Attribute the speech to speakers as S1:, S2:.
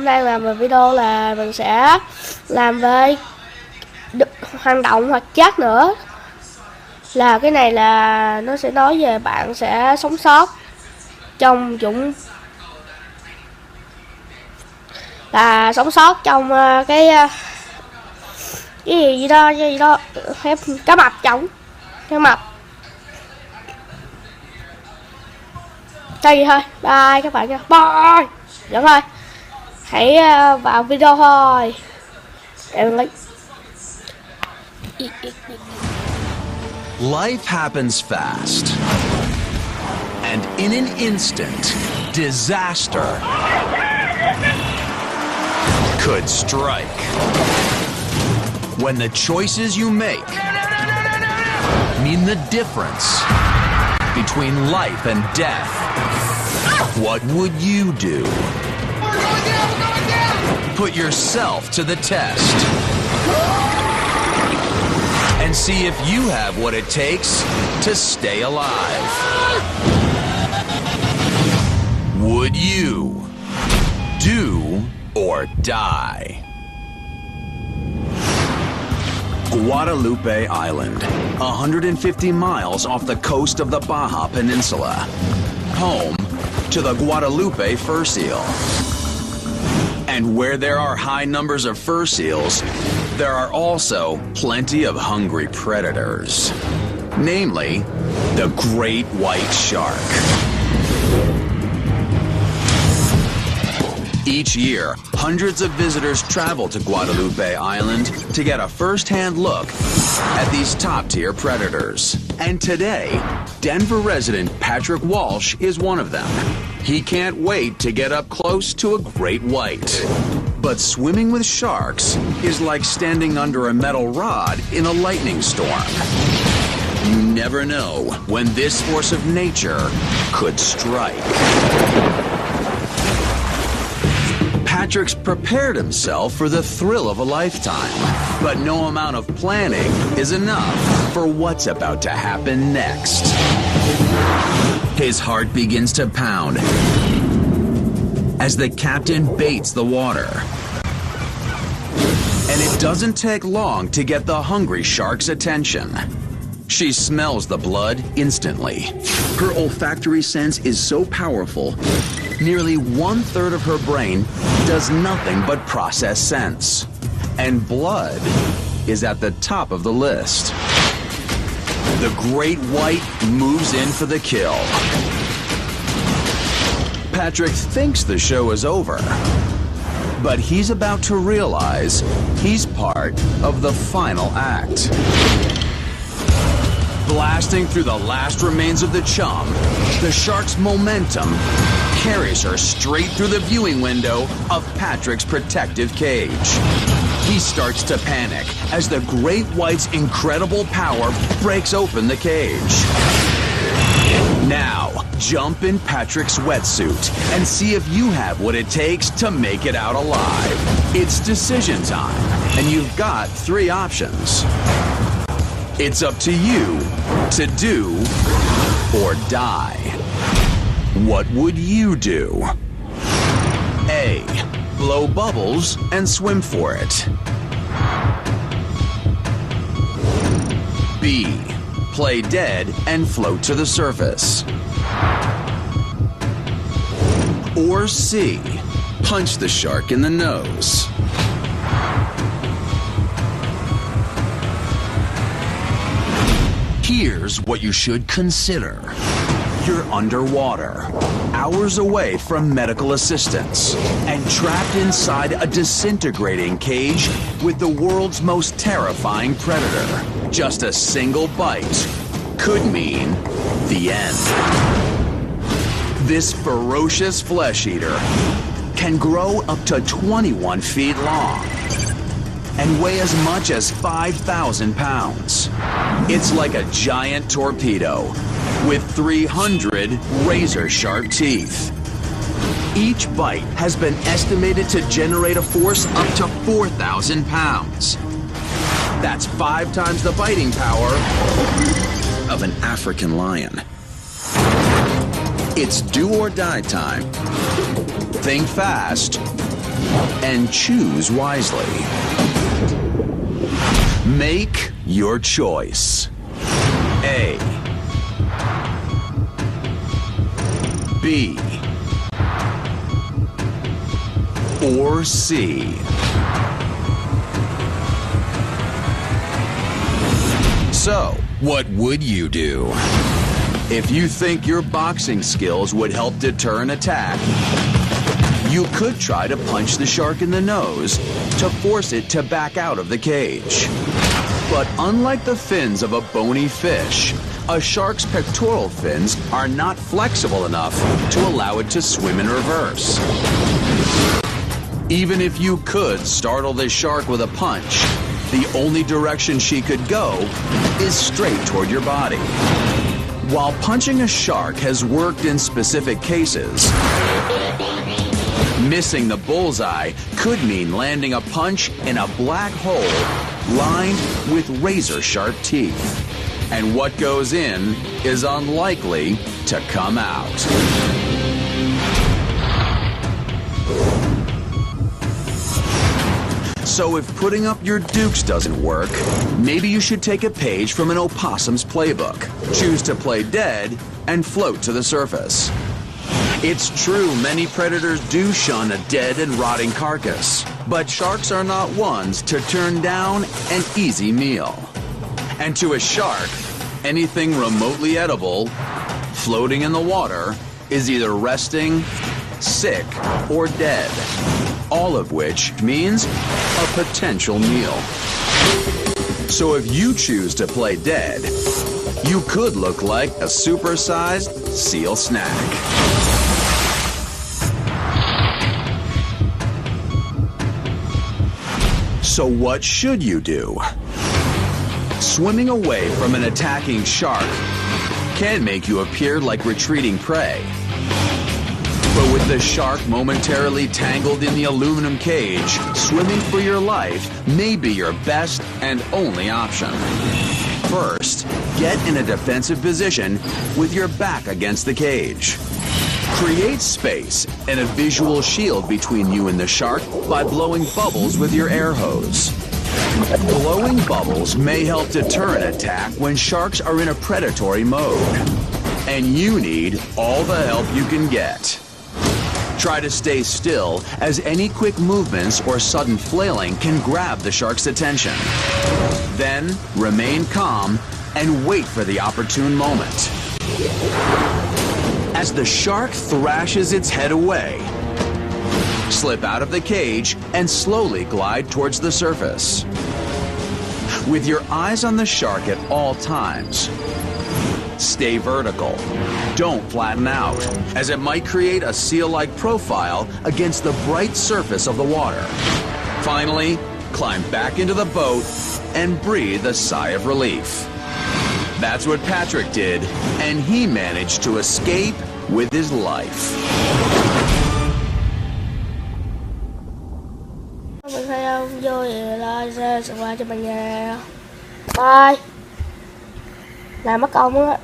S1: nay làm một video là mình sẽ làm về hành động hoặc chết nữa. Là cái này là nó sẽ nói về bạn sẽ sống sót trong sống sót trong cái gì đó cá mập chồng cá mập. Thôi thôi, bye các bạn nha, bye. Đúng rồi, hãy vào video thôi. Em lấy.
S2: Life happens fast, and in an instant, disaster could strike. When the choices you make mean the difference between life and death, what would you do? Put yourself to the test and see if you have what it takes to stay alive. Would you do or die? Guadalupe Island, 150 miles off the coast of the Baja Peninsula, home to the Guadalupe fur seal. And where there are high numbers of fur seals, there are also plenty of hungry predators, namely the great white shark. Each year, hundreds of visitors travel to Guadalupe Island to get a first-hand look at these top-tier predators. And today, Denver resident Patrick Walsh is one of them. He can't wait to get up close to a great white. But swimming with sharks is like standing under a metal rod in a lightning storm. You never know when this force of nature could strike. Patrick's prepared himself for the thrill of a lifetime, but no amount of planning is enough for what's about to happen next. His heart begins to pound as the captain baits the water. And it doesn't take long to get the hungry shark's attention. She smells the blood instantly. Her olfactory sense is so powerful, nearly 1/3 of her brain does nothing but process scents. And blood is at the top of the list. The great white moves in for the kill. Patrick thinks the show is over, but he's about to realize he's part of the final act. Blasting through the last remains of the chum, the shark's momentum carries her straight through the viewing window of Patrick's protective cage. He starts to panic as the great white's incredible power breaks open the cage. Now, jump in Patrick's wetsuit and see if you have what it takes to make it out alive. It's decision time, and you've got 3 options. It's up to you to do or die. What would you do? A. Blow bubbles and swim for it. B. Play dead and float to the surface. Or C. Punch the shark in the nose. Here's what you should consider. You're underwater, hours away from medical assistance, and trapped inside a disintegrating cage with the world's most terrifying predator. Just a single bite could mean the end. This ferocious flesh eater can grow up to 21 feet long and weigh as much as 5,000 pounds. It's like a giant torpedo with 300 razor-sharp teeth. Each bite has been estimated to generate a force up to 4,000 pounds. That's 5 times the biting power of an African lion. It's do or die time. Think fast and choose wisely. Make your choice. A, B, or C. So, what would you do? If you think your boxing skills would help deter an attack, you could try to punch the shark in the nose to force it to back out of the cage. But unlike the fins of a bony fish, a shark's pectoral fins are not flexible enough to allow it to swim in reverse. Even if you could startle this shark with a punch, the only direction she could go is straight toward your body. While punching a shark has worked in specific cases, missing the bullseye could mean landing a punch in a black hole lined with razor-sharp teeth. And what goes in is unlikely to come out. So if putting up your dukes doesn't work, maybe you should take a page from an opossum's playbook. Choose to play dead and float to the surface. It's true many predators do shun a dead and rotting carcass, but sharks are not ones to turn down an easy meal. And to a shark, anything remotely edible, floating in the water, is either resting, sick, or dead. All of which means a potential meal. So if you choose to play dead, you could look like a supersized seal snack. So what should you do? Swimming away from an attacking shark can make you appear like retreating prey. But with the shark momentarily tangled in the aluminum cage, swimming for your life may be your best and only option. First, get in a defensive position with your back against the cage. Create space and a visual shield between you and the shark by blowing bubbles with your air hose. Blowing bubbles may help deter an attack when sharks are in a predatory mode. And you need all the help you can get. Try to stay still, as any quick movements or sudden flailing can grab the shark's attention. Then, remain calm and wait for the opportune moment. As the shark thrashes its head away, slip out of the cage and slowly glide towards the surface. With your eyes on the shark at all times, stay vertical. Don't flatten out, as it might create a seal-like profile against the bright surface of the water. Finally, climb back into the boat and breathe a sigh of relief. That's what Patrick did, and he managed to escape with his life.
S1: Mình thấy không vui thì like, share, subscribe cho mình nha. Bye. Làm mất công á.